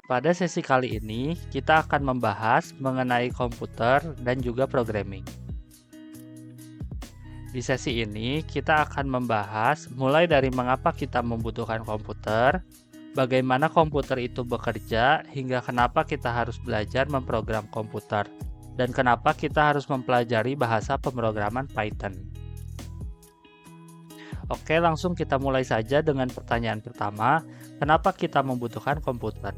Pada sesi kali ini, kita akan membahas mengenai komputer dan juga programming. Di sesi ini, kita akan membahas mulai dari mengapa kita membutuhkan komputer, bagaimana komputer itu bekerja, hingga kenapa kita harus belajar memprogram komputer, dan kenapa kita harus mempelajari bahasa pemrograman Python. Oke, langsung kita mulai saja dengan pertanyaan pertama, kenapa kita membutuhkan komputer?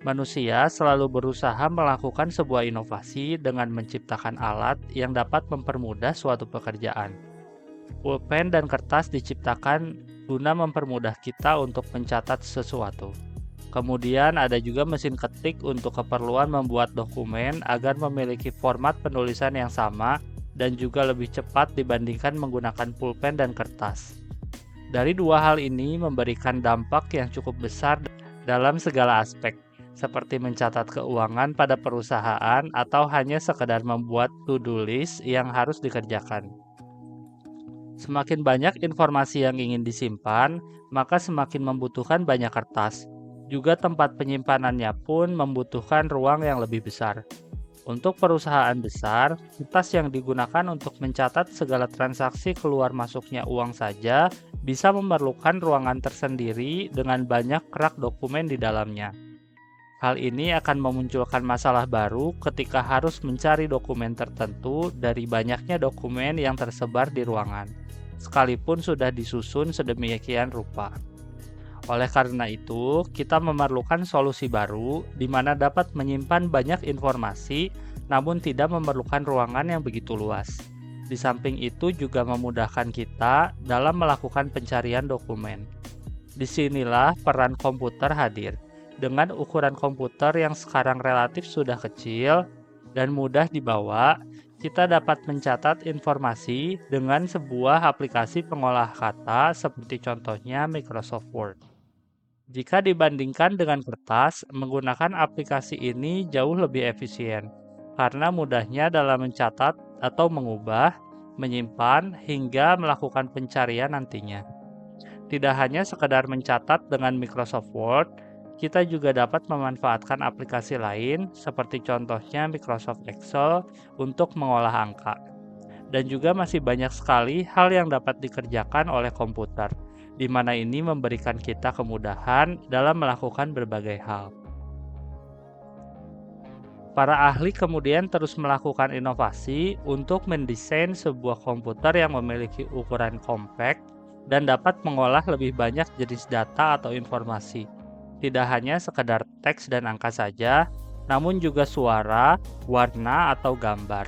Manusia selalu berusaha melakukan sebuah inovasi dengan menciptakan alat yang dapat mempermudah suatu pekerjaan. Pulpen dan kertas diciptakan guna mempermudah kita untuk mencatat sesuatu. Kemudian ada juga mesin ketik untuk keperluan membuat dokumen agar memiliki format penulisan yang sama dan juga lebih cepat dibandingkan menggunakan pulpen dan kertas. Dari dua hal ini memberikan dampak yang cukup besar dalam segala aspek, seperti mencatat keuangan pada perusahaan atau hanya sekedar membuat to-do list yang harus dikerjakan. Semakin banyak informasi yang ingin disimpan, maka semakin membutuhkan banyak kertas. Juga tempat penyimpanannya pun membutuhkan ruang yang lebih besar. Untuk perusahaan besar, kertas yang digunakan untuk mencatat segala transaksi keluar masuknya uang saja bisa memerlukan ruangan tersendiri dengan banyak rak dokumen di dalamnya. Hal ini akan memunculkan masalah baru ketika harus mencari dokumen tertentu dari banyaknya dokumen yang tersebar di ruangan, sekalipun sudah disusun sedemikian rupa. Oleh karena itu, kita memerlukan solusi baru di mana dapat menyimpan banyak informasi namun tidak memerlukan ruangan yang begitu luas. Di samping itu juga memudahkan kita dalam melakukan pencarian dokumen. Disinilah peran komputer hadir. Dengan ukuran komputer yang sekarang relatif sudah kecil dan mudah dibawa, kita dapat mencatat informasi dengan sebuah aplikasi pengolah kata seperti contohnya Microsoft Word. Jika dibandingkan dengan kertas, menggunakan aplikasi ini jauh lebih efisien karena mudahnya dalam mencatat atau mengubah, menyimpan, hingga melakukan pencarian nantinya. Tidak hanya sekedar mencatat dengan Microsoft Word, kita juga dapat memanfaatkan aplikasi lain seperti contohnya Microsoft Excel untuk mengolah angka. Dan juga masih banyak sekali hal yang dapat dikerjakan oleh komputer, di mana ini memberikan kita kemudahan dalam melakukan berbagai hal. Para ahli kemudian terus melakukan inovasi untuk mendesain sebuah komputer yang memiliki ukuran kompak dan dapat mengolah lebih banyak jenis data atau informasi. Tidak hanya sekedar teks dan angka saja, namun juga suara, warna, atau gambar.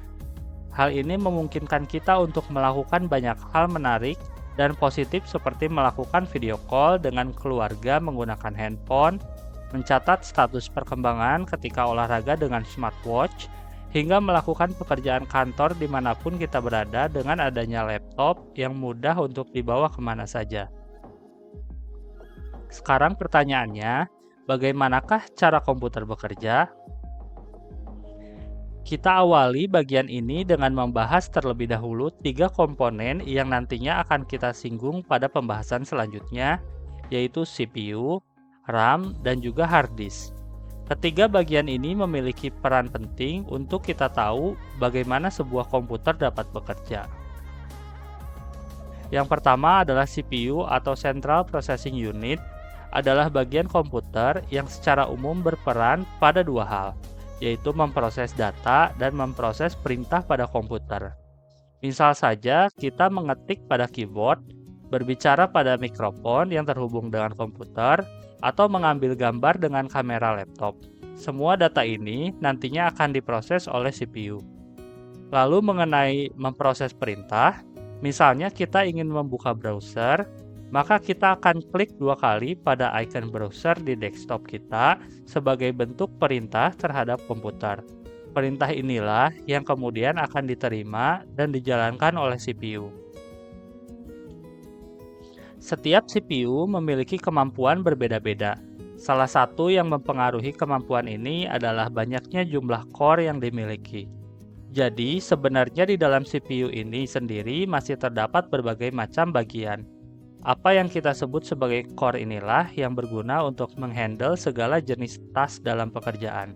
Hal ini memungkinkan kita untuk melakukan banyak hal menarik dan positif seperti melakukan video call dengan keluarga menggunakan handphone, mencatat status perkembangan ketika olahraga dengan smartwatch, hingga melakukan pekerjaan kantor dimanapun kita berada dengan adanya laptop yang mudah untuk dibawa kemana saja. Sekarang pertanyaannya, bagaimanakah cara komputer bekerja? Kita awali bagian ini dengan membahas terlebih dahulu 3 komponen yang nantinya akan kita singgung pada pembahasan selanjutnya, yaitu CPU, RAM, dan juga hard disk. Ketiga bagian ini memiliki peran penting untuk kita tahu bagaimana sebuah komputer dapat bekerja. Yang pertama adalah CPU atau Central Processing Unit, adalah bagian komputer yang secara umum berperan pada dua hal, yaitu memproses data dan memproses perintah pada komputer. Misal saja, kita mengetik pada keyboard, berbicara pada mikrofon yang terhubung dengan komputer, atau mengambil gambar dengan kamera laptop. Semua data ini nantinya akan diproses oleh CPU. Lalu mengenai memproses perintah, misalnya kita ingin membuka browser, maka kita akan klik 2 kali pada icon browser di desktop kita sebagai bentuk perintah terhadap komputer. Perintah inilah yang kemudian akan diterima dan dijalankan oleh CPU. Setiap CPU memiliki kemampuan berbeda-beda. Salah satu yang mempengaruhi kemampuan ini adalah banyaknya jumlah core yang dimiliki. Jadi, sebenarnya di dalam CPU ini sendiri masih terdapat berbagai macam bagian. Apa yang kita sebut sebagai core inilah yang berguna untuk menghandle segala jenis task dalam pekerjaan.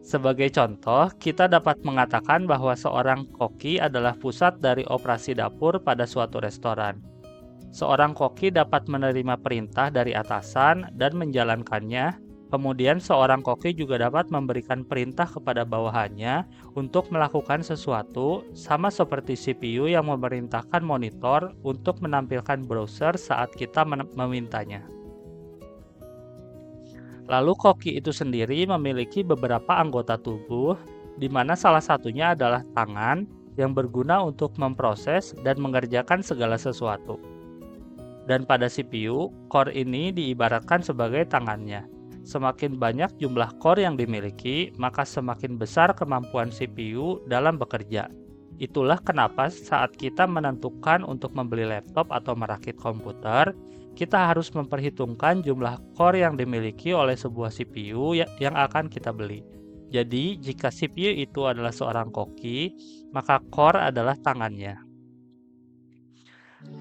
Sebagai contoh, kita dapat mengatakan bahwa seorang koki adalah pusat dari operasi dapur pada suatu restoran. Seorang koki dapat menerima perintah dari atasan dan menjalankannya. Kemudian seorang koki juga dapat memberikan perintah kepada bawahannya untuk melakukan sesuatu, sama seperti CPU yang memerintahkan monitor untuk menampilkan browser saat kita memintanya. Lalu koki itu sendiri memiliki beberapa anggota tubuh, di mana salah satunya adalah tangan yang berguna untuk memproses dan mengerjakan segala sesuatu. Dan pada CPU, core ini diibaratkan sebagai tangannya. Semakin banyak jumlah core yang dimiliki, maka semakin besar kemampuan CPU dalam bekerja. Itulah kenapa saat kita menentukan untuk membeli laptop atau merakit komputer, kita harus memperhitungkan jumlah core yang dimiliki oleh sebuah CPU yang akan kita beli. Jadi, jika CPU itu adalah seorang koki, maka core adalah tangannya.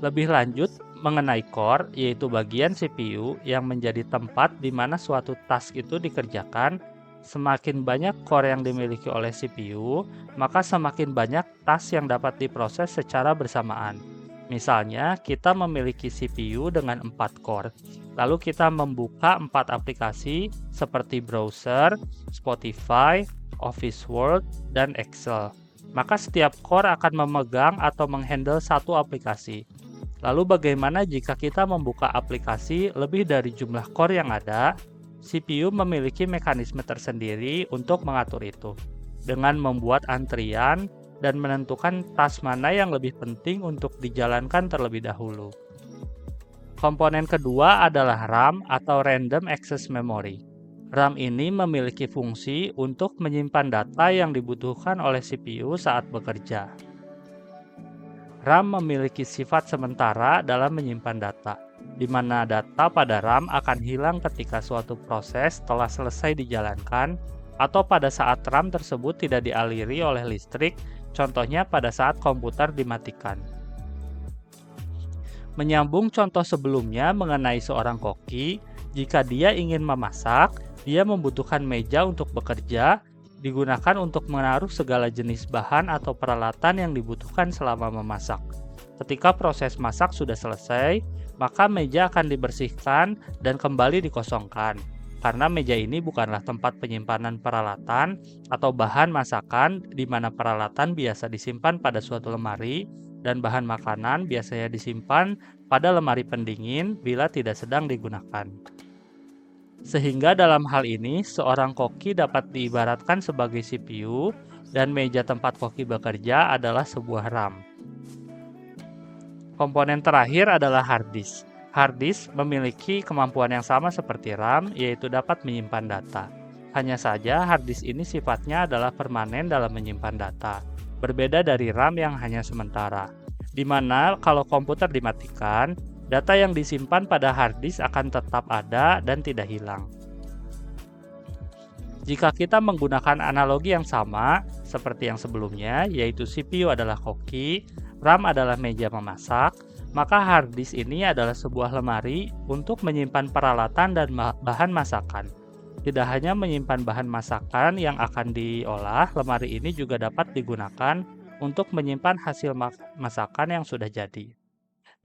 Lebih lanjut, mengenai core, yaitu bagian CPU yang menjadi tempat di mana suatu task itu dikerjakan, semakin banyak core yang dimiliki oleh CPU, maka semakin banyak task yang dapat diproses secara bersamaan. Misalnya, kita memiliki CPU dengan 4 core, lalu kita membuka 4 aplikasi seperti browser, Spotify, Office Word, dan Excel. Maka setiap core akan memegang atau menghandle satu aplikasi. Lalu bagaimana jika kita membuka aplikasi lebih dari jumlah core yang ada? CPU memiliki mekanisme tersendiri untuk mengatur itu, dengan membuat antrian dan menentukan task mana yang lebih penting untuk dijalankan terlebih dahulu. Komponen kedua adalah RAM atau Random Access Memory. RAM ini memiliki fungsi untuk menyimpan data yang dibutuhkan oleh CPU saat bekerja. RAM memiliki sifat sementara dalam menyimpan data, di mana data pada RAM akan hilang ketika suatu proses telah selesai dijalankan, atau pada saat RAM tersebut tidak dialiri oleh listrik, contohnya pada saat komputer dimatikan. Menyambung contoh sebelumnya mengenai seorang koki, jika dia ingin memasak, dia membutuhkan meja untuk bekerja, digunakan untuk menaruh segala jenis bahan atau peralatan yang dibutuhkan selama memasak. Ketika proses masak sudah selesai, maka meja akan dibersihkan dan kembali dikosongkan. Karena meja ini bukanlah tempat penyimpanan peralatan atau bahan masakan, di mana peralatan biasa disimpan pada suatu lemari dan bahan makanan biasanya disimpan pada lemari pendingin bila tidak sedang digunakan. Sehingga dalam hal ini, seorang koki dapat diibaratkan sebagai CPU dan meja tempat koki bekerja adalah sebuah RAM. Komponen terakhir adalah hard disk. Hard disk memiliki kemampuan yang sama seperti RAM, yaitu dapat menyimpan data. Hanya saja hard disk ini sifatnya adalah permanen dalam menyimpan data, berbeda dari RAM yang hanya sementara, di mana kalau komputer dimatikan, data yang disimpan pada hard disk akan tetap ada dan tidak hilang. Jika kita menggunakan analogi yang sama seperti yang sebelumnya, yaitu CPU adalah koki, RAM adalah meja memasak, maka hard disk ini adalah sebuah lemari untuk menyimpan peralatan dan bahan masakan. Tidak hanya menyimpan bahan masakan yang akan diolah, lemari ini juga dapat digunakan untuk menyimpan hasil masakan yang sudah jadi.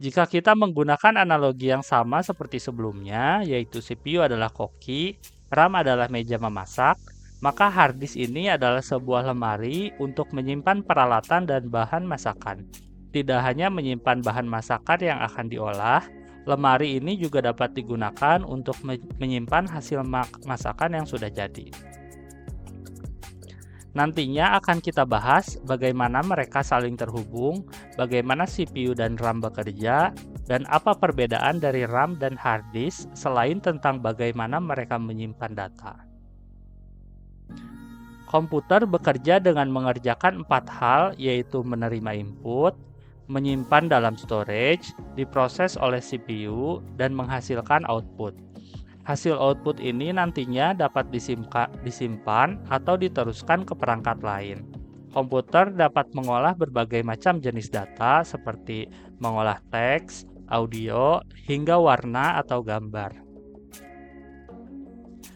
Jika kita menggunakan analogi yang sama seperti sebelumnya, yaitu CPU adalah koki, RAM adalah meja memasak, maka hard disk ini adalah sebuah lemari untuk menyimpan peralatan dan bahan masakan. Tidak hanya menyimpan bahan masakan yang akan diolah, lemari ini juga dapat digunakan untuk menyimpan hasil masakan yang sudah jadi. Nantinya akan kita bahas bagaimana mereka saling terhubung, bagaimana CPU dan RAM bekerja, dan apa perbedaan dari RAM dan hard disk selain tentang bagaimana mereka menyimpan data. Komputer bekerja dengan mengerjakan 4 hal, yaitu menerima input, menyimpan dalam storage, diproses oleh CPU, dan menghasilkan output. Hasil output ini nantinya dapat disimpan atau diteruskan ke perangkat lain. Komputer dapat mengolah berbagai macam jenis data seperti mengolah teks, audio, hingga warna atau gambar.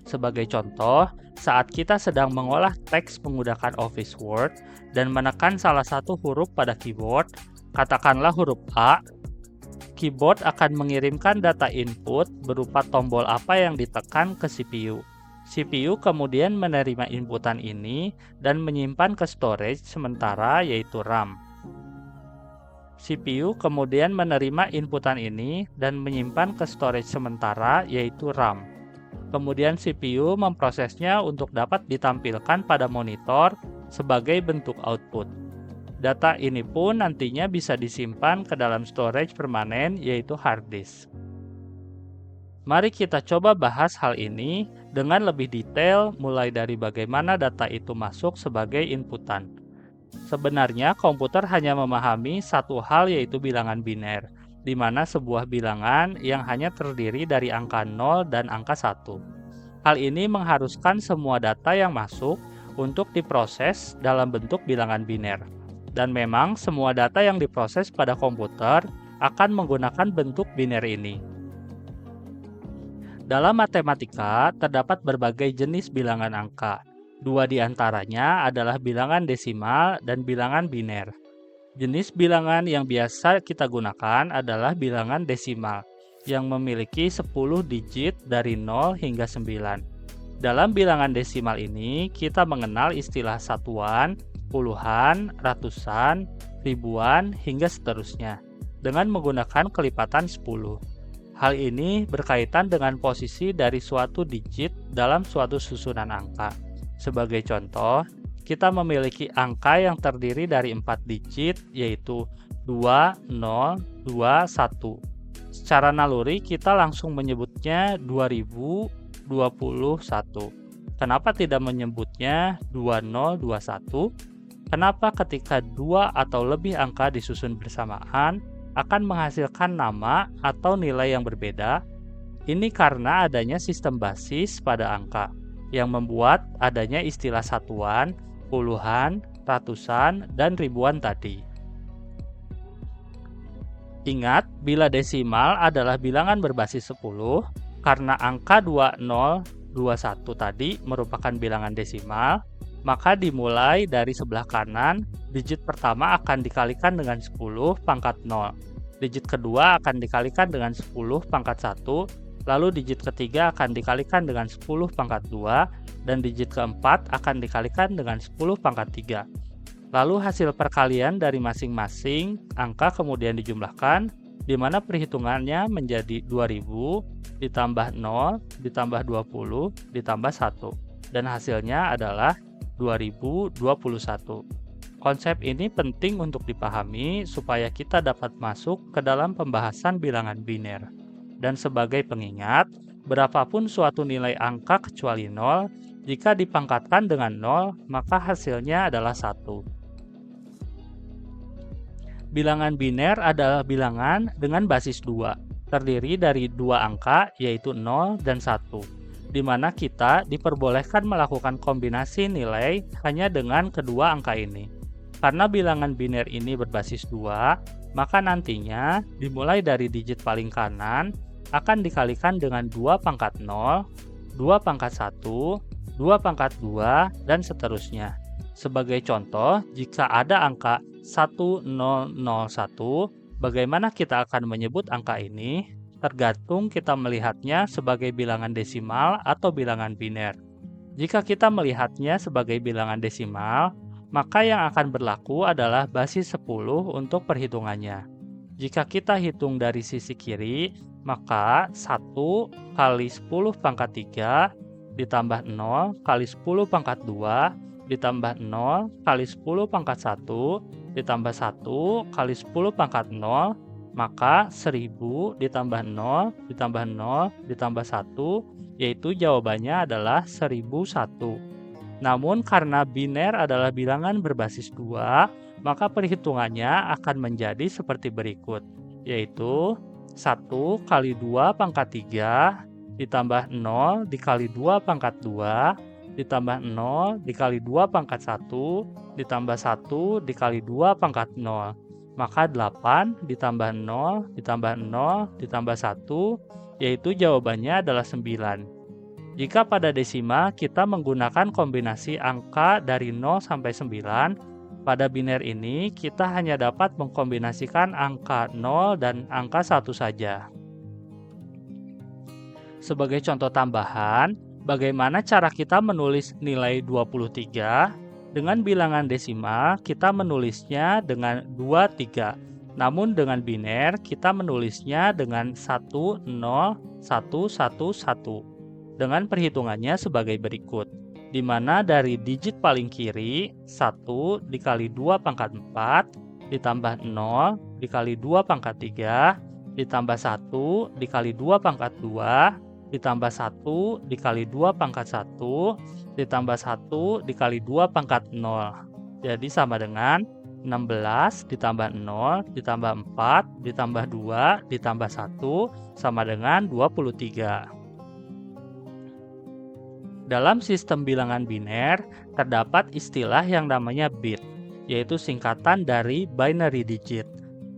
Sebagai contoh, saat kita sedang mengolah teks menggunakan Office Word dan menekan salah satu huruf pada keyboard, katakanlah huruf A, keyboard akan mengirimkan data input berupa tombol apa yang ditekan ke CPU. CPU kemudian menerima inputan ini dan menyimpan ke storage sementara yaitu RAM. CPU kemudian menerima inputan ini dan menyimpan ke storage sementara yaitu RAM. Kemudian CPU memprosesnya untuk dapat ditampilkan pada monitor sebagai bentuk output. Data ini pun nantinya bisa disimpan ke dalam storage permanen yaitu hard disk. Mari kita coba bahas hal ini dengan lebih detail mulai dari bagaimana data itu masuk sebagai inputan. Sebenarnya komputer hanya memahami satu hal yaitu bilangan biner, di mana sebuah bilangan yang hanya terdiri dari angka 0 dan angka 1. Hal ini mengharuskan semua data yang masuk untuk diproses dalam bentuk bilangan biner. Dan memang semua data yang diproses pada komputer akan menggunakan bentuk biner ini. Dalam matematika, terdapat berbagai jenis bilangan angka. Dua di antaranya adalah bilangan desimal dan bilangan biner. Jenis bilangan yang biasa kita gunakan adalah bilangan desimal, yang memiliki 10 digit dari 0 hingga 9. Dalam bilangan desimal ini, kita mengenal istilah satuan, puluhan, ratusan, ribuan, hingga seterusnya, dengan menggunakan kelipatan 10. Hal ini berkaitan dengan posisi dari suatu digit dalam suatu susunan angka. Sebagai contoh, kita memiliki angka yang terdiri dari 4 digit, yaitu 2, 0, 2, 1. Secara naluri, kita langsung menyebutnya 2021. Kenapa tidak menyebutnya 2021? Kenapa ketika 2 atau lebih angka disusun bersamaan, akan menghasilkan nama atau nilai yang berbeda? Ini karena adanya sistem basis pada angka, yang membuat adanya istilah satuan, puluhan, ratusan, dan ribuan tadi. Ingat, bila desimal adalah bilangan berbasis 10, karena angka 2021 tadi merupakan bilangan desimal, maka dimulai dari sebelah kanan, digit pertama akan dikalikan dengan 10 pangkat 0. Digit kedua akan dikalikan dengan 10 pangkat 1, lalu digit ketiga akan dikalikan dengan 10 pangkat 2, dan digit keempat akan dikalikan dengan 10 pangkat 3. Lalu hasil perkalian dari masing-masing angka kemudian dijumlahkan, di mana perhitungannya menjadi 2000 ditambah 0 ditambah 20 ditambah 1, dan hasilnya adalah 2021. Konsep ini penting untuk dipahami supaya kita dapat masuk ke dalam pembahasan bilangan biner. Dan sebagai pengingat, berapapun suatu nilai angka kecuali 0, jika dipangkatkan dengan 0, maka hasilnya adalah 1. Bilangan biner adalah bilangan dengan basis 2, terdiri dari dua angka yaitu 0 dan 1, di mana kita diperbolehkan melakukan kombinasi nilai hanya dengan kedua angka ini. Karena bilangan biner ini berbasis 2, maka nantinya dimulai dari digit paling kanan akan dikalikan dengan 2 pangkat 0, 2 pangkat 1, 2 pangkat 2, dan seterusnya. Sebagai contoh, jika ada angka 1001, bagaimana kita akan menyebut angka ini? Tergantung kita melihatnya sebagai bilangan desimal atau bilangan biner. Jika kita melihatnya sebagai bilangan desimal, maka yang akan berlaku adalah basis 10 untuk perhitungannya. Jika kita hitung dari sisi kiri, maka 1 kali 10 pangkat 3 ditambah 0 kali 10 pangkat 2 ditambah 0 kali 10 pangkat 1 ditambah 1 kali 10 pangkat 0, maka 1000 ditambah 0 ditambah 0 ditambah 1, yaitu jawabannya adalah 1001. Namun karena biner adalah bilangan berbasis 2, maka perhitungannya akan menjadi seperti berikut, yaitu 1 kali 2 pangkat 3 ditambah 0 dikali 2 pangkat 2 ditambah 0 dikali 2 pangkat 1 ditambah 1 dikali 2 pangkat 0. Maka 8 ditambah 0 ditambah 0 ditambah 1, yaitu jawabannya adalah 9. Jika pada desima kita menggunakan kombinasi angka dari 0 sampai 9, pada biner ini kita hanya dapat mengkombinasikan angka 0 dan angka 1 saja. Sebagai contoh tambahan, bagaimana cara kita menulis nilai 23? Dengan bilangan desimal, kita menulisnya dengan 23. Namun dengan biner, kita menulisnya dengan 1, 0, 1, 1, 1. Dengan perhitungannya sebagai berikut, di mana dari digit paling kiri, 1 dikali 2 pangkat 4, ditambah 0 dikali 2 pangkat 3, ditambah 1 dikali 2 pangkat 2, ditambah 1 dikali 2 pangkat 1, ditambah 1 dikali 2 pangkat 0. Jadi sama dengan 16 ditambah 0 ditambah 4 ditambah 2 ditambah 1 sama dengan 23. Dalam sistem bilangan biner, terdapat istilah yang namanya bit, yaitu singkatan dari binary digit.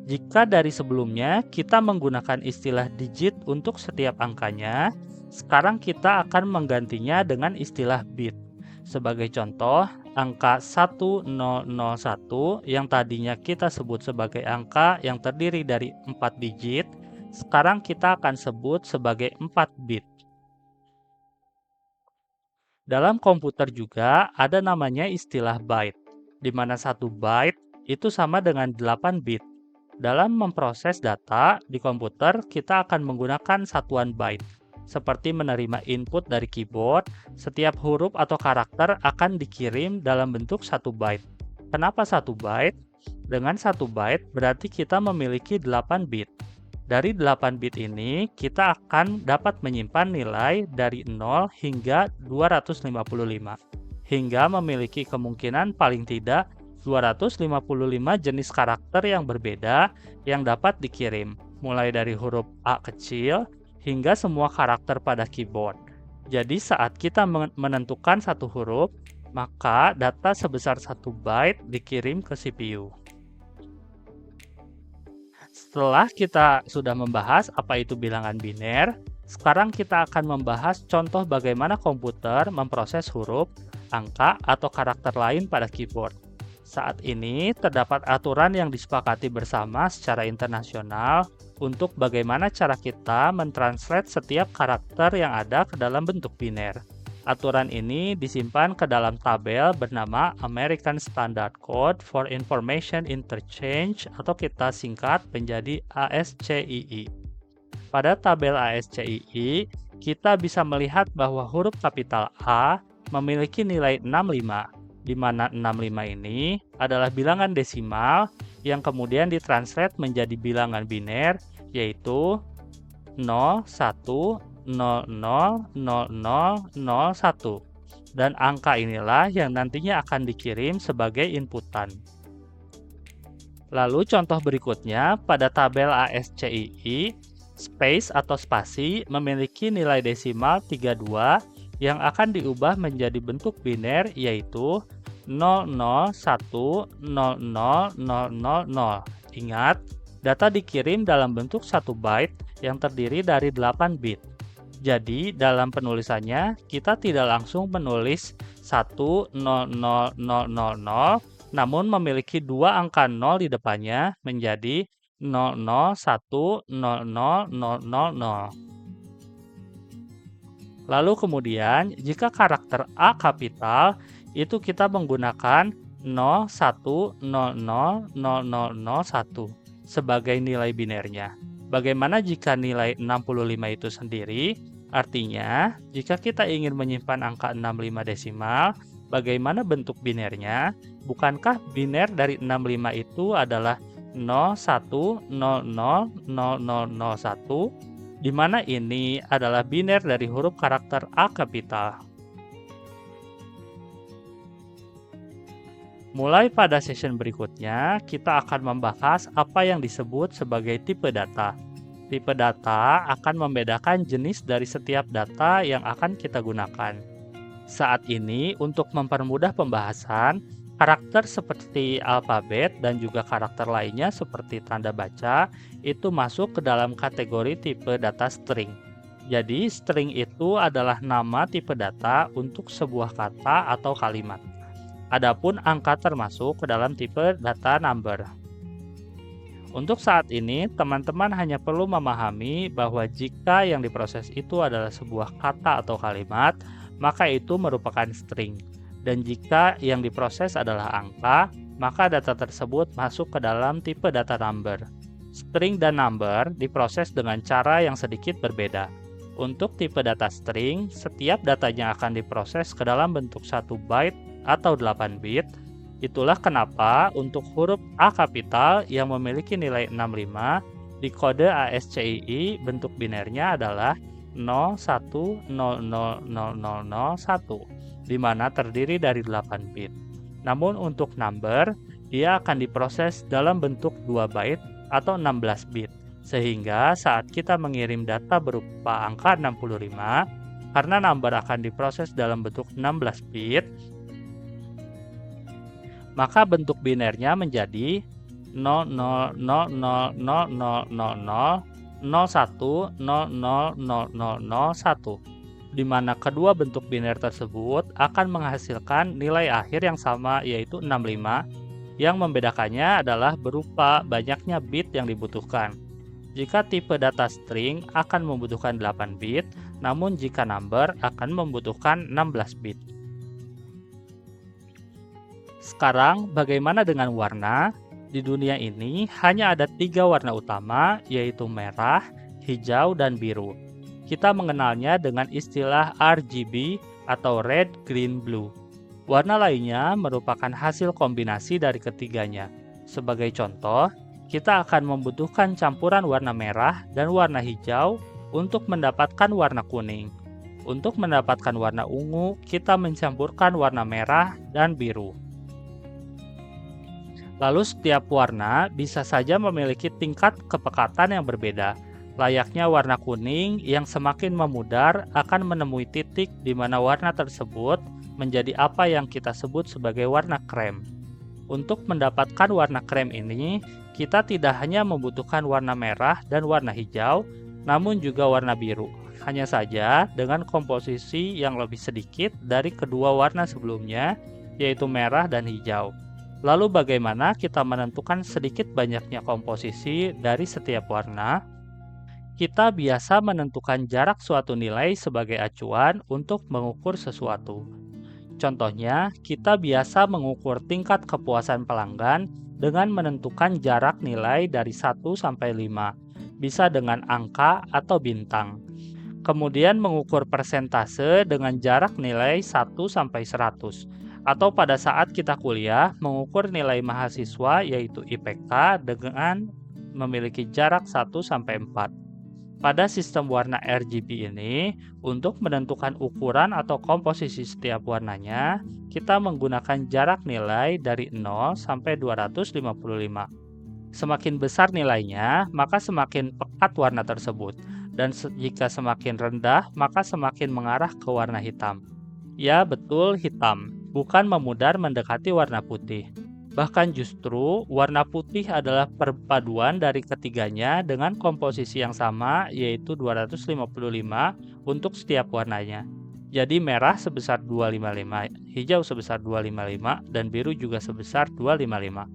Jika dari sebelumnya kita menggunakan istilah digit untuk setiap angkanya, sekarang kita akan menggantinya dengan istilah bit. Sebagai contoh, angka 1001 yang tadinya kita sebut sebagai angka yang terdiri dari 4 digit, sekarang kita akan sebut sebagai 4 bit. Dalam komputer juga ada namanya istilah byte, di mana 1 byte itu sama dengan 8 bit. Dalam memproses data di komputer, kita akan menggunakan satuan byte. Seperti menerima input dari keyboard, setiap huruf atau karakter akan dikirim dalam bentuk 1 byte. Kenapa 1 byte? Dengan 1 byte berarti kita memiliki 8 bit. Dari 8 bit ini, kita akan dapat menyimpan nilai dari 0 hingga 255, hingga memiliki kemungkinan paling tidak 255 jenis karakter yang berbeda yang dapat dikirim, mulai dari huruf A kecil hingga semua karakter pada keyboard. Jadi saat kita menentukan satu huruf, maka data sebesar 1 byte dikirim ke CPU. Setelah kita sudah membahas apa itu bilangan biner, sekarang kita akan membahas contoh bagaimana komputer memproses huruf, angka, atau karakter lain pada keyboard. Saat ini terdapat aturan yang disepakati bersama secara internasional untuk bagaimana cara kita mentranslate setiap karakter yang ada ke dalam bentuk biner. Aturan ini disimpan ke dalam tabel bernama American Standard Code for Information Interchange atau kita singkat menjadi ASCII. Pada tabel ASCII, kita bisa melihat bahwa huruf kapital A memiliki nilai 65, di mana 65 ini adalah bilangan desimal yang kemudian ditranslate menjadi bilangan biner, yaitu 0, 1, 000001, dan angka inilah yang nantinya akan dikirim sebagai inputan. Lalu contoh berikutnya, pada tabel ASCII, space atau spasi memiliki nilai desimal 32 yang akan diubah menjadi bentuk biner, yaitu 00100000. Ingat, data dikirim dalam bentuk 1 byte yang terdiri dari 8 bit. Jadi, dalam penulisannya, kita tidak langsung menulis 100000, namun memiliki dua angka 0 di depannya menjadi 00100000. Lalu kemudian, jika karakter A kapital, itu kita menggunakan 01000001 sebagai nilai binernya. Bagaimana jika nilai 65 itu sendiri? Artinya, jika kita ingin menyimpan angka 65 desimal, bagaimana bentuk binernya? Bukankah biner dari 65 itu adalah 01000001, di mana ini adalah biner dari huruf karakter A kapital. Mulai pada session berikutnya, kita akan membahas apa yang disebut sebagai tipe data. Tipe data akan membedakan jenis dari setiap data yang akan kita gunakan. Saat ini, untuk mempermudah pembahasan, Karakter seperti alfabet dan juga karakter lainnya seperti tanda baca itu masuk ke dalam kategori tipe data string. Jadi, string itu adalah nama tipe data untuk sebuah kata atau kalimat. Adapun angka termasuk ke dalam tipe data number. Untuk saat ini, teman-teman hanya perlu memahami bahwa jika yang diproses itu adalah sebuah kata atau kalimat, maka itu merupakan string. Dan jika yang diproses adalah angka, maka data tersebut masuk ke dalam tipe data number. String dan number diproses dengan cara yang sedikit berbeda. Untuk tipe data string, setiap datanya akan diproses ke dalam bentuk 1 byte atau 8 bit. Itulah kenapa untuk huruf A kapital yang memiliki nilai 65 di kode ASCII bentuk binernya adalah 01000001, di mana terdiri dari 8 bit. Namun untuk number, dia akan diproses dalam bentuk 2 byte atau 16 bit. Sehingga saat kita mengirim data berupa angka 65, karena number akan diproses dalam bentuk 16 bit, maka bentuk binernya menjadi 00000001, di mana kedua bentuk biner tersebut akan menghasilkan nilai akhir yang sama, yaitu 65. Yang membedakannya adalah berupa banyaknya bit yang dibutuhkan. Jika tipe data string akan membutuhkan 8 bit, namun jika number akan membutuhkan 16 bit. Sekarang, bagaimana dengan warna? Di dunia ini hanya ada 3 warna utama, yaitu merah, hijau, dan biru. Kita mengenalnya dengan istilah RGB atau red, green, blue. Warna lainnya merupakan hasil kombinasi dari ketiganya. Sebagai contoh, kita akan membutuhkan campuran warna merah dan warna hijau untuk mendapatkan warna kuning. Untuk mendapatkan warna ungu, kita mencampurkan warna merah dan biru. Lalu setiap warna bisa saja memiliki tingkat kepekatan yang berbeda. Layaknya warna kuning yang semakin memudar akan menemui titik di mana warna tersebut menjadi apa yang kita sebut sebagai warna krem. Untuk mendapatkan warna krem ini, kita tidak hanya membutuhkan warna merah dan warna hijau, namun juga warna biru. Hanya saja dengan komposisi yang lebih sedikit dari kedua warna sebelumnya, yaitu merah dan hijau. Lalu bagaimana kita menentukan sedikit banyaknya komposisi dari setiap warna? Kita biasa menentukan jarak suatu nilai sebagai acuan untuk mengukur sesuatu. Contohnya, kita biasa mengukur tingkat kepuasan pelanggan dengan menentukan jarak nilai dari 1 sampai 5, bisa dengan angka atau bintang. Kemudian mengukur persentase dengan jarak nilai 1 sampai 100. Atau pada saat kita kuliah, mengukur nilai mahasiswa yaitu IPK dengan memiliki jarak 1 sampai 4. Pada sistem warna RGB ini, untuk menentukan ukuran atau komposisi setiap warnanya, kita menggunakan jarak nilai dari 0 sampai 255. Semakin besar nilainya, maka semakin pekat warna tersebut. Dan jika semakin rendah, maka semakin mengarah ke warna hitam. Ya, betul, hitam. Bukan memudar mendekati warna putih. Bahkan justru warna putih adalah perpaduan dari ketiganya dengan komposisi yang sama, yaitu 255 untuk setiap warnanya. Jadi merah sebesar 255, hijau sebesar 255, dan biru juga sebesar 255.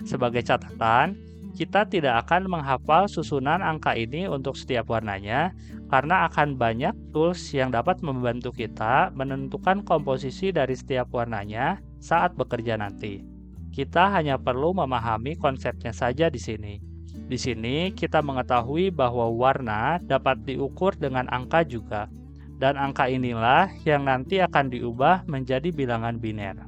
Sebagai catatan, kita tidak akan menghafal susunan angka ini untuk setiap warnanya, karena akan banyak tools yang dapat membantu kita menentukan komposisi dari setiap warnanya saat bekerja nanti. Kita hanya perlu memahami konsepnya saja di sini. Di sini kita mengetahui bahwa warna dapat diukur dengan angka juga, dan angka inilah yang nanti akan diubah menjadi bilangan biner.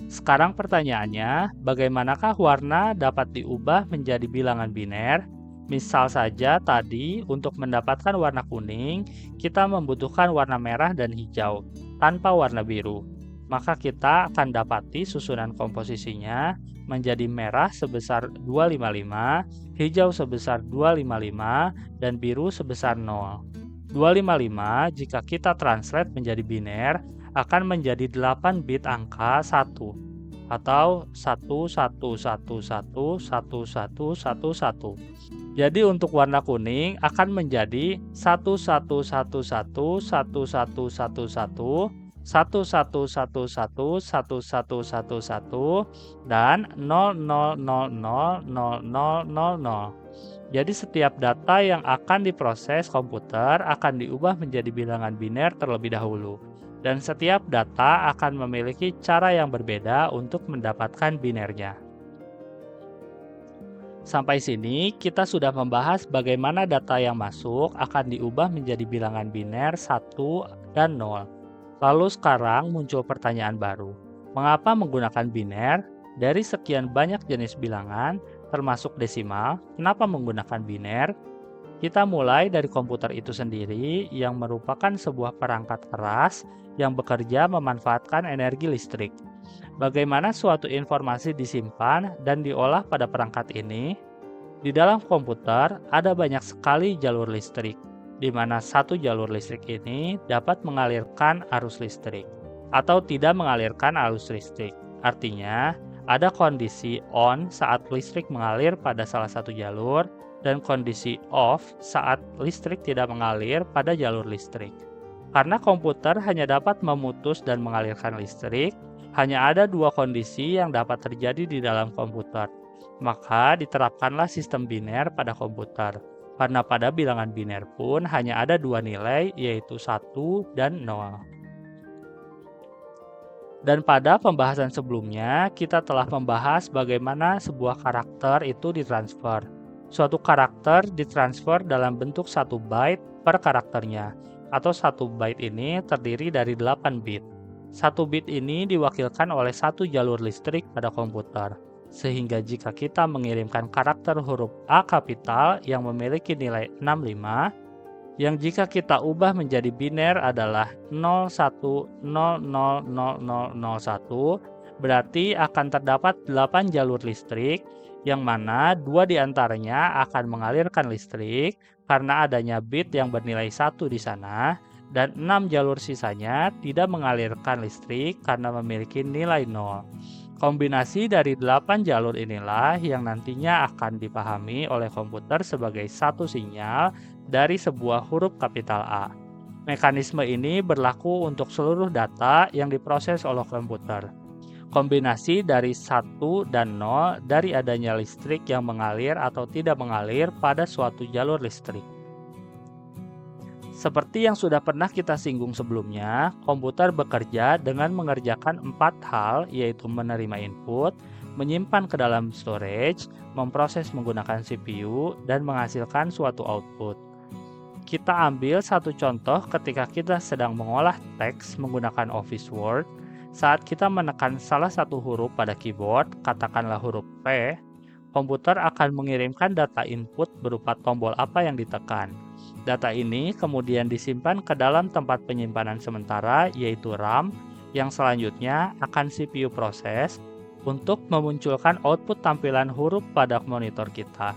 Sekarang pertanyaannya, bagaimanakah warna dapat diubah menjadi bilangan biner? Misal saja tadi, untuk mendapatkan warna kuning, kita membutuhkan warna merah dan hijau, tanpa warna biru. Maka kita akan dapati susunan komposisinya menjadi merah sebesar 255, hijau sebesar 255, dan biru sebesar 0. 255 jika kita translate menjadi biner, akan menjadi 8 bit angka 1 atau 11111111. Jadi untuk warna kuning akan menjadi 11111111111111 dan 00000000. Jadi setiap data yang akan diproses komputer akan diubah menjadi bilangan biner terlebih dahulu. Dan setiap data akan memiliki cara yang berbeda untuk mendapatkan binernya. Sampai sini kita sudah membahas bagaimana data yang masuk akan diubah menjadi bilangan biner 1 dan 0. Lalu sekarang muncul pertanyaan baru. Mengapa menggunakan biner? Dari sekian banyak jenis bilangan, termasuk desimal, kenapa menggunakan biner? Kita mulai dari komputer itu sendiri yang merupakan sebuah perangkat keras yang bekerja memanfaatkan energi listrik. Bagaimana suatu informasi disimpan dan diolah pada perangkat ini? Di dalam komputer ada banyak sekali jalur listrik, di mana satu jalur listrik ini dapat mengalirkan arus listrik atau tidak mengalirkan arus listrik. Artinya, ada kondisi on saat listrik mengalir pada salah satu jalur dan kondisi off saat listrik tidak mengalir pada jalur listrik. Karena komputer hanya dapat memutus dan mengalirkan listrik, hanya ada dua kondisi yang dapat terjadi di dalam komputer. Maka diterapkanlah sistem biner pada komputer. Karena pada bilangan biner pun hanya ada dua nilai, yaitu 1 dan 0. Dan pada pembahasan sebelumnya, kita telah membahas bagaimana sebuah karakter itu ditransfer. Suatu karakter ditransfer dalam bentuk 1 byte per karakternya, atau 1 byte ini terdiri dari 8 bit. 1 bit ini diwakilkan oleh satu jalur listrik pada komputer. Sehingga jika kita mengirimkan karakter huruf A kapital yang memiliki nilai 65, yang jika kita ubah menjadi biner adalah 01000001, berarti akan terdapat 8 jalur listrik, yang mana 2 diantaranya akan mengalirkan listrik karena adanya bit yang bernilai 1 di sana, dan 6 jalur sisanya tidak mengalirkan listrik karena memiliki nilai 0. Kombinasi dari 8 jalur inilah yang nantinya akan dipahami oleh komputer sebagai satu sinyal dari sebuah huruf kapital A. Mekanisme ini berlaku untuk seluruh data yang diproses oleh komputer. Kombinasi dari 1 dan 0 dari adanya listrik yang mengalir atau tidak mengalir pada suatu jalur listrik. Seperti yang sudah pernah kita singgung sebelumnya, komputer bekerja dengan mengerjakan 4 hal, yaitu menerima input, menyimpan ke dalam storage, memproses menggunakan CPU, dan menghasilkan suatu output. Kita ambil satu contoh ketika kita sedang mengolah teks menggunakan Office Word. Saat kita menekan salah satu huruf pada keyboard, katakanlah huruf P, komputer akan mengirimkan data input berupa tombol apa yang ditekan. Data ini kemudian disimpan ke dalam tempat penyimpanan sementara, yaitu RAM, yang selanjutnya akan CPU proses untuk memunculkan output tampilan huruf pada monitor kita.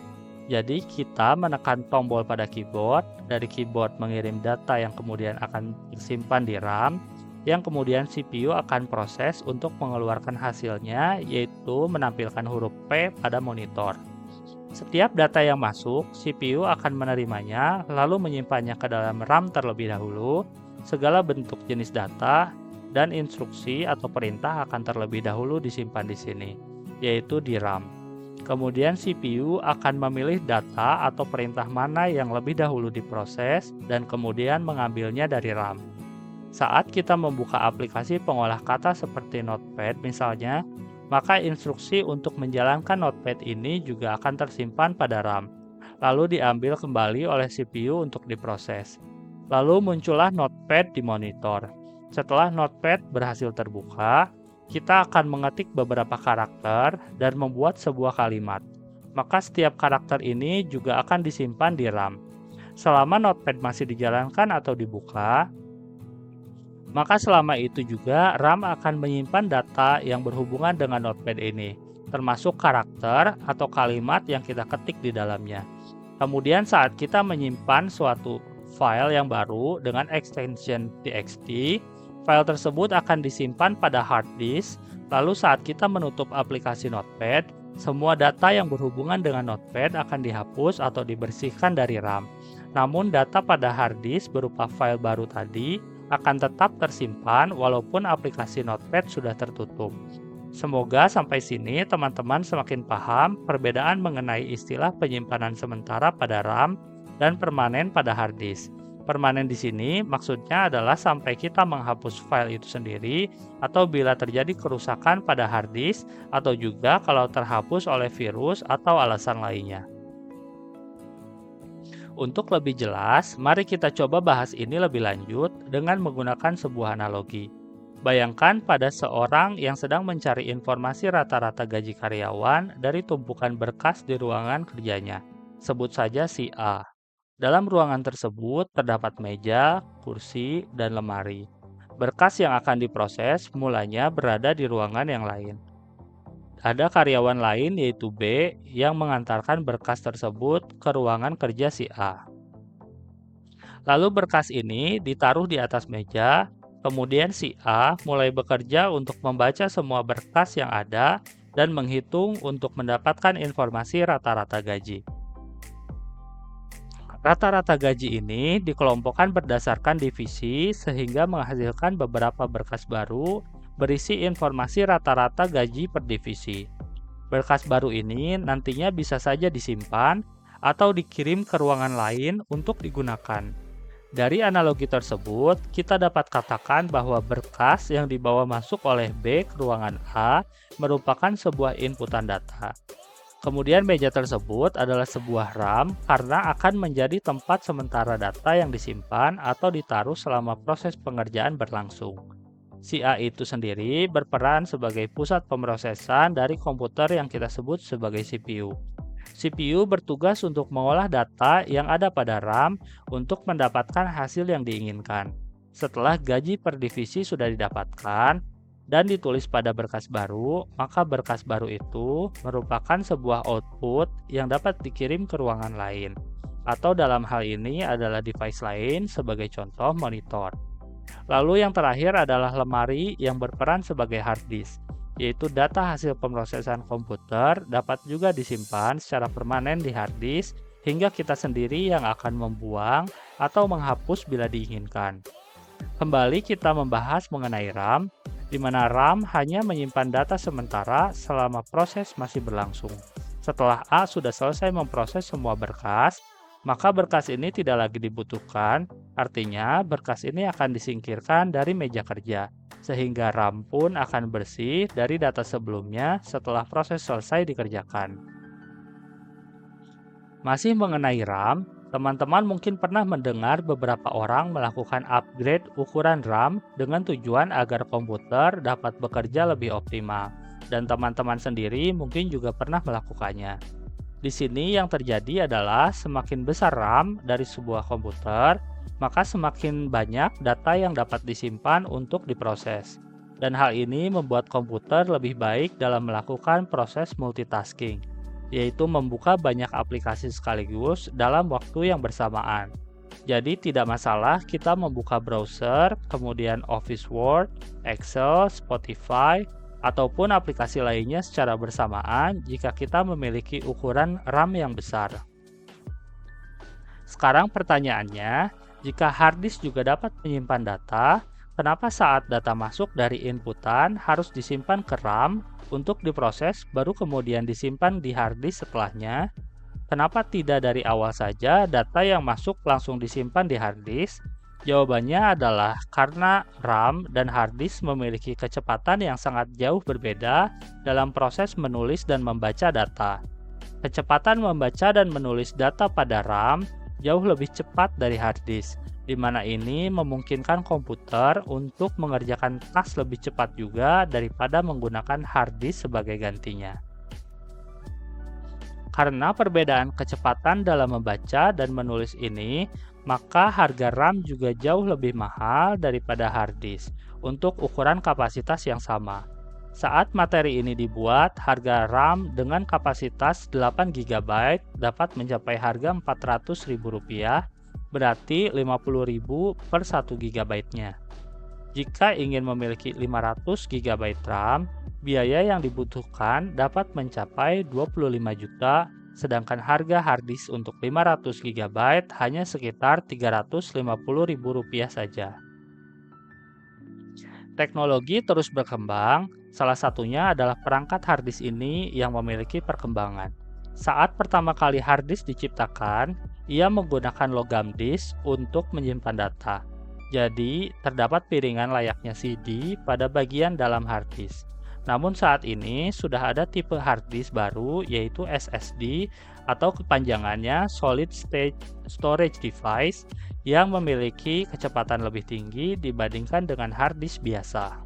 Jadi kita menekan tombol pada keyboard, dari keyboard mengirim data yang kemudian akan disimpan di RAM, yang kemudian CPU akan proses untuk mengeluarkan hasilnya, yaitu menampilkan huruf P pada monitor. Setiap data yang masuk, CPU akan menerimanya, lalu menyimpannya ke dalam RAM terlebih dahulu. Segala bentuk jenis data dan instruksi atau perintah akan terlebih dahulu disimpan di sini, yaitu di RAM. Kemudian CPU akan memilih data atau perintah mana yang lebih dahulu diproses dan kemudian mengambilnya dari RAM. Saat kita membuka aplikasi pengolah kata seperti Notepad misalnya, maka instruksi untuk menjalankan Notepad ini juga akan tersimpan pada RAM, lalu diambil kembali oleh CPU untuk diproses. Lalu muncullah Notepad di monitor. Setelah Notepad berhasil terbuka, kita akan mengetik beberapa karakter dan membuat sebuah kalimat. Maka setiap karakter ini juga akan disimpan di RAM. Selama Notepad masih dijalankan atau dibuka, maka selama itu juga RAM akan menyimpan data yang berhubungan dengan Notepad ini, termasuk karakter atau kalimat yang kita ketik di dalamnya. Kemudian saat kita menyimpan suatu file yang baru dengan extension txt, File tersebut akan disimpan pada hard disk, lalu saat kita menutup aplikasi Notepad, semua data yang berhubungan dengan Notepad akan dihapus atau dibersihkan dari RAM. Namun data pada hard disk berupa file baru tadi akan tetap tersimpan walaupun aplikasi Notepad sudah tertutup. Semoga sampai sini teman-teman semakin paham perbedaan mengenai istilah penyimpanan sementara pada RAM dan permanen pada hard disk. Permanen di sini maksudnya adalah sampai kita menghapus file itu sendiri atau bila terjadi kerusakan pada hard disk atau juga kalau terhapus oleh virus atau alasan lainnya. Untuk lebih jelas, mari kita coba bahas ini lebih lanjut dengan menggunakan sebuah analogi. Bayangkan pada seorang yang sedang mencari informasi rata-rata gaji karyawan dari tumpukan berkas di ruangan kerjanya. Sebut saja si A. Dalam ruangan tersebut terdapat meja, kursi, dan lemari. Berkas yang akan diproses mulanya berada di ruangan yang lain. Ada karyawan lain yaitu B yang mengantarkan berkas tersebut ke ruangan kerja si A. Lalu berkas ini ditaruh di atas meja, kemudian si A mulai bekerja untuk membaca semua berkas yang ada dan menghitung untuk mendapatkan informasi rata-rata gaji. Rata-rata gaji ini dikelompokkan berdasarkan divisi sehingga menghasilkan beberapa berkas baru berisi informasi rata-rata gaji per divisi. Berkas baru ini nantinya bisa saja disimpan atau dikirim ke ruangan lain untuk digunakan. Dari analogi tersebut, kita dapat katakan bahwa berkas yang dibawa masuk oleh B ke ruangan A merupakan sebuah inputan data. Kemudian meja tersebut adalah sebuah RAM karena akan menjadi tempat sementara data yang disimpan atau ditaruh selama proses pengerjaan berlangsung. Si A itu sendiri berperan sebagai pusat pemrosesan dari komputer yang kita sebut sebagai CPU. CPU bertugas untuk mengolah data yang ada pada RAM untuk mendapatkan hasil yang diinginkan. Setelah gaji per divisi sudah didapatkan dan ditulis pada berkas baru, maka berkas baru itu merupakan sebuah output yang dapat dikirim ke ruangan lain, atau dalam hal ini adalah device lain sebagai contoh monitor. Lalu yang terakhir adalah lemari yang berperan sebagai hard disk, yaitu data hasil pemrosesan komputer dapat juga disimpan secara permanen di hard disk hingga kita sendiri yang akan membuang atau menghapus bila diinginkan. Kembali kita membahas mengenai RAM, di mana RAM hanya menyimpan data sementara selama proses masih berlangsung. Setelah A sudah selesai memproses semua berkas, maka berkas ini tidak lagi dibutuhkan, artinya berkas ini akan disingkirkan dari meja kerja, sehingga RAM pun akan bersih dari data sebelumnya setelah proses selesai dikerjakan. Masih mengenai RAM, teman-teman mungkin pernah mendengar beberapa orang melakukan upgrade ukuran RAM dengan tujuan agar komputer dapat bekerja lebih optimal, dan teman-teman sendiri mungkin juga pernah melakukannya. Di sini yang terjadi adalah semakin besar RAM dari sebuah komputer, maka semakin banyak data yang dapat disimpan untuk diproses. Dan hal ini membuat komputer lebih baik dalam melakukan proses multitasking, yaitu membuka banyak aplikasi sekaligus dalam waktu yang bersamaan. Jadi tidak masalah kita membuka browser, kemudian Office Word, Excel, Spotify, ataupun aplikasi lainnya secara bersamaan jika kita memiliki ukuran RAM yang besar. Sekarang pertanyaannya, jika hard disk juga dapat menyimpan data, kenapa saat data masuk dari inputan harus disimpan ke RAM untuk diproses baru kemudian disimpan di hard disk setelahnya? Kenapa tidak dari awal saja data yang masuk langsung disimpan di hard disk? Jawabannya adalah karena RAM dan hard disk memiliki kecepatan yang sangat jauh berbeda dalam proses menulis dan membaca data. Kecepatan membaca dan menulis data pada RAM jauh lebih cepat dari hard disk, di mana ini memungkinkan komputer untuk mengerjakan tas lebih cepat juga daripada menggunakan hard disk sebagai gantinya. Karena perbedaan kecepatan dalam membaca dan menulis ini, maka harga RAM juga jauh lebih mahal daripada hard disk untuk ukuran kapasitas yang sama. Saat materi ini dibuat, harga RAM dengan kapasitas 8 GB dapat mencapai harga Rp400.000, berarti Rp50.000 per 1 GB-nya. Jika ingin memiliki 500 GB RAM, biaya yang dibutuhkan dapat mencapai 25 juta, sedangkan harga harddisk untuk 500 GB hanya sekitar Rp350.000 saja. Teknologi terus berkembang, salah satunya adalah perangkat harddisk ini yang memiliki perkembangan. Saat pertama kali harddisk diciptakan, ia menggunakan logam disk untuk menyimpan data. Jadi, terdapat piringan layaknya CD pada bagian dalam harddisk. Namun saat ini sudah ada tipe harddisk baru yaitu SSD atau kepanjangannya Solid State Storage Device yang memiliki kecepatan lebih tinggi dibandingkan dengan harddisk biasa.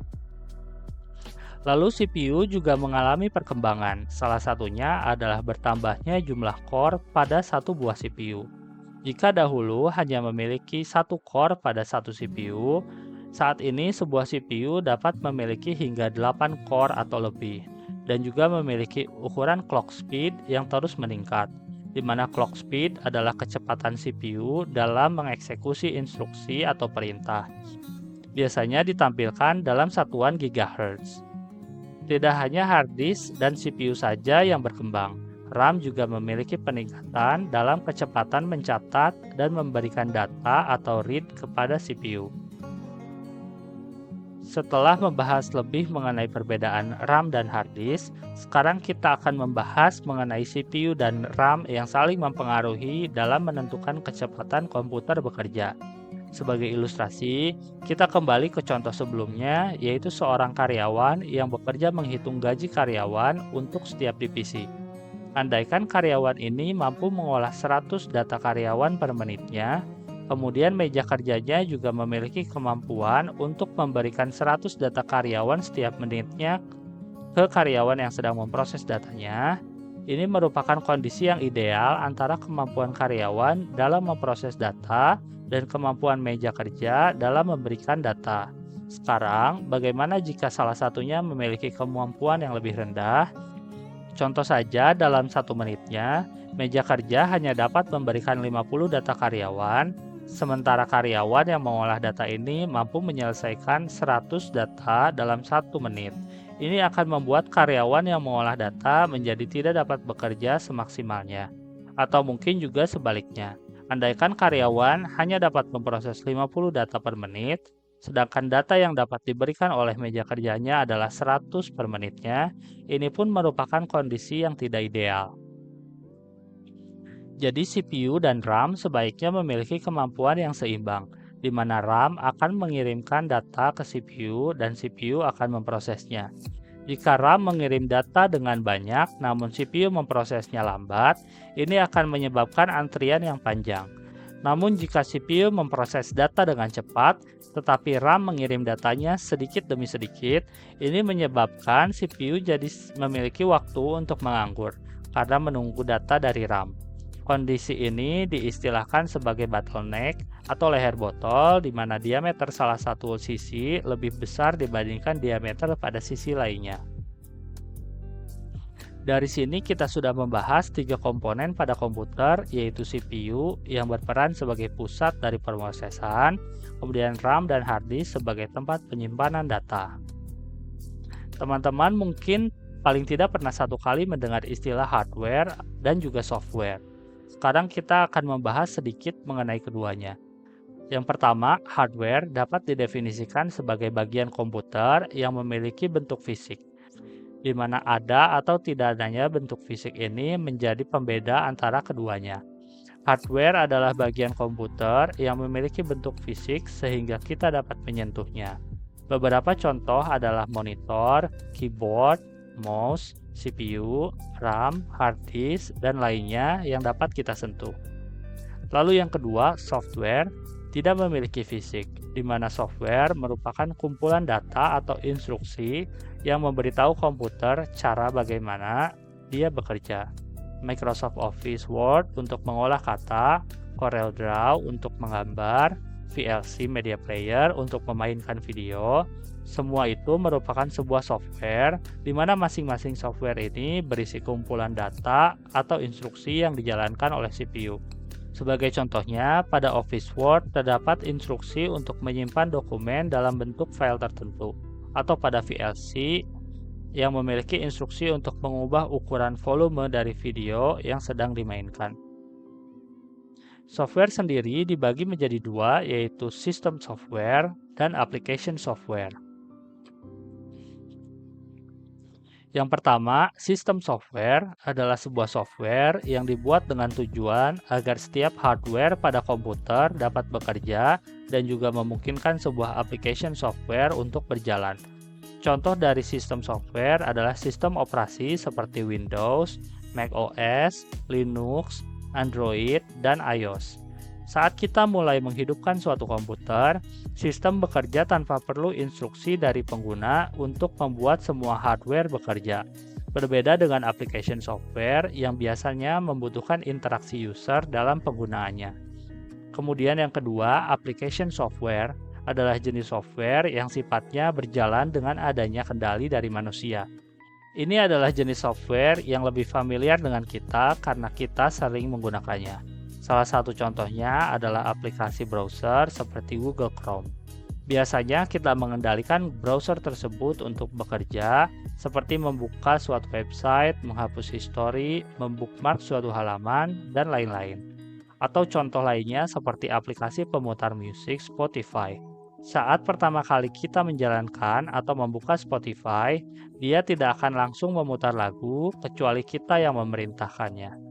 Lalu CPU juga mengalami perkembangan, salah satunya adalah bertambahnya jumlah core pada satu buah CPU. Jika dahulu hanya memiliki satu core pada satu CPU, saat ini sebuah CPU dapat memiliki hingga 8 core atau lebih, dan juga memiliki ukuran clock speed yang terus meningkat, di mana clock speed adalah kecepatan CPU dalam mengeksekusi instruksi atau perintah. Biasanya ditampilkan dalam satuan GHz. Tidak hanya hard disk dan CPU saja yang berkembang, RAM juga memiliki peningkatan dalam kecepatan mencatat dan memberikan data atau read kepada CPU. Setelah membahas lebih mengenai perbedaan RAM dan hard disk, sekarang kita akan membahas mengenai CPU dan RAM yang saling mempengaruhi dalam menentukan kecepatan komputer bekerja. Sebagai ilustrasi, kita kembali ke contoh sebelumnya, yaitu seorang karyawan yang bekerja menghitung gaji karyawan untuk setiap divisi. Andaikan karyawan ini mampu mengolah 100 data karyawan per menitnya, kemudian meja kerjanya juga memiliki kemampuan untuk memberikan 100 data karyawan setiap menitnya ke karyawan yang sedang memproses datanya. Ini merupakan kondisi yang ideal antara kemampuan karyawan dalam memproses data dan kemampuan meja kerja dalam memberikan data. Sekarang, bagaimana jika salah satunya memiliki kemampuan yang lebih rendah? Contoh saja, dalam 1 menitnya, meja kerja hanya dapat memberikan 50 data karyawan, sementara karyawan yang mengolah data ini mampu menyelesaikan 100 data dalam 1 menit. Ini akan membuat karyawan yang mengolah data menjadi tidak dapat bekerja semaksimalnya. Atau mungkin juga sebaliknya. Andaikan karyawan hanya dapat memproses 50 data per menit, sedangkan data yang dapat diberikan oleh meja kerjanya adalah 100 per menitnya, ini pun merupakan kondisi yang tidak ideal. Jadi CPU dan RAM sebaiknya memiliki kemampuan yang seimbang, di mana RAM akan mengirimkan data ke CPU dan CPU akan memprosesnya. Jika RAM mengirim data dengan banyak, namun CPU memprosesnya lambat, ini akan menyebabkan antrian yang panjang. Namun jika CPU memproses data dengan cepat, tetapi RAM mengirim datanya sedikit demi sedikit, ini menyebabkan CPU jadi memiliki waktu untuk menganggur, karena menunggu data dari RAM. Kondisi ini diistilahkan sebagai bottleneck atau leher botol, di mana diameter salah satu sisi lebih besar dibandingkan diameter pada sisi lainnya. Dari sini kita sudah membahas 3 komponen pada komputer, yaitu CPU yang berperan sebagai pusat dari pemrosesan, kemudian RAM dan hard disk sebagai tempat penyimpanan data. Teman-teman mungkin paling tidak pernah satu kali mendengar istilah hardware dan juga software. Sekarang kita akan membahas sedikit mengenai keduanya. Yang pertama, hardware dapat didefinisikan sebagai bagian komputer yang memiliki bentuk fisik, di mana ada atau tidak adanya bentuk fisik ini menjadi pembeda antara keduanya. Hardware adalah bagian komputer yang memiliki bentuk fisik sehingga kita dapat menyentuhnya. Beberapa contoh adalah monitor, keyboard, mouse, CPU, RAM, hard disk, dan lainnya yang dapat kita sentuh. Lalu yang kedua, software tidak memiliki fisik, di mana software merupakan kumpulan data atau instruksi yang memberitahu komputer cara bagaimana dia bekerja. Microsoft Office Word untuk mengolah kata, CorelDRAW untuk menggambar, VLC Media Player untuk memainkan video. Semua itu merupakan sebuah software di mana masing-masing software ini berisi kumpulan data atau instruksi yang dijalankan oleh CPU. Sebagai contohnya, pada Office Word terdapat instruksi untuk menyimpan dokumen dalam bentuk file tertentu, atau pada VLC yang memiliki instruksi untuk mengubah ukuran volume dari video yang sedang dimainkan. Software sendiri dibagi menjadi dua, yaitu System Software dan Application Software. Yang pertama, sistem software adalah sebuah software yang dibuat dengan tujuan agar setiap hardware pada komputer dapat bekerja dan juga memungkinkan sebuah application software untuk berjalan. Contoh dari sistem software adalah sistem operasi seperti Windows, Mac OS, Linux, Android, dan iOS. Saat kita mulai menghidupkan suatu komputer, sistem bekerja tanpa perlu instruksi dari pengguna untuk membuat semua hardware bekerja. Berbeda dengan application software yang biasanya membutuhkan interaksi user dalam penggunaannya. Kemudian yang kedua, application software adalah jenis software yang sifatnya berjalan dengan adanya kendali dari manusia. Ini adalah jenis software yang lebih familiar dengan kita karena kita sering menggunakannya. Salah satu contohnya adalah aplikasi browser seperti Google Chrome. Biasanya kita mengendalikan browser tersebut untuk bekerja, seperti membuka suatu website, menghapus history, membookmark suatu halaman, dan lain-lain. Atau contoh lainnya seperti aplikasi pemutar musik Spotify. Saat pertama kali kita menjalankan atau membuka Spotify, dia tidak akan langsung memutar lagu kecuali kita yang memerintahkannya.